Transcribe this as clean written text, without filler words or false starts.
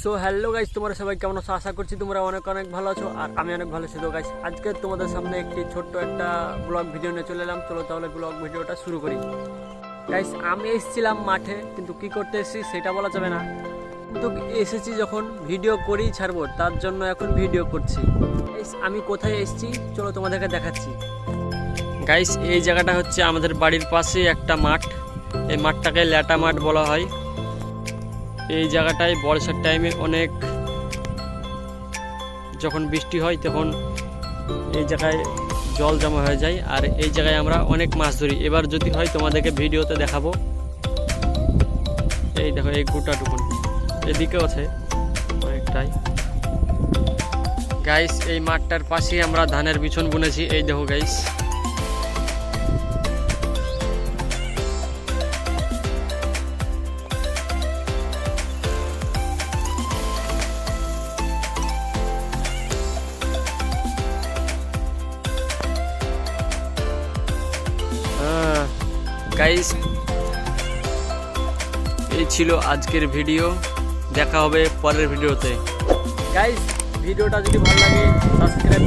So hello guys, তোমরা সবাই কেমন আছো? আশা করছি তোমরা অনেক অনেক ভালো আছো আর আমি অনেক ভালো আছি। তো গাইস, আজকে তোমাদের সামনে একটি ছোট্ট একটা ব্লগ ভিডিও নিয়ে চলে এলাম। চলো তাহলে ব্লগ ভিডিওটা শুরু করি। গাইস, আমি এসেছিলাম মাঠে, কিন্তু কি করতে এসেছি সেটা বলা যাবে না, কিন্তু এসেছি যখন ভিডিও করেই ছাড়বো, তার জন্য এখন ভিডিও করছি। গাইস, আমি কোথায় এসেছি চলো তোমাদেরকে দেখাচ্ছি। গাইস, এই জায়গাটা হচ্ছে আমাদের বাড়ির পাশে একটা মাঠ। এই মাঠটাকে ল্যাটা মাঠ বলা হয়। এই জায়গাটায় বর্ষার টাইমে অনেক, যখন বৃষ্টি হয় তখন এই জায়গায় জল জমা হয়ে যায়, আর এই জায়গায় আমরা অনেক মাছ ধরি। এবার যদি হয় তোমাদেরকে ভিডিওতে দেখাবো। এই দেখো, এই গোটাটুকুন এদিকেও আছে অনেকটাই। গাইস, এই মাঠটার পাশেই আমরা ধানের বিছন বুনেছি। এই দেখো গাইস, গাইস এই ছিল আজকের ভিডিও। দেখা হবে পরের ভিডিওতে। গাইস, ভিডিওটা যদি ভালো লাগে সাবস্ক্রাইব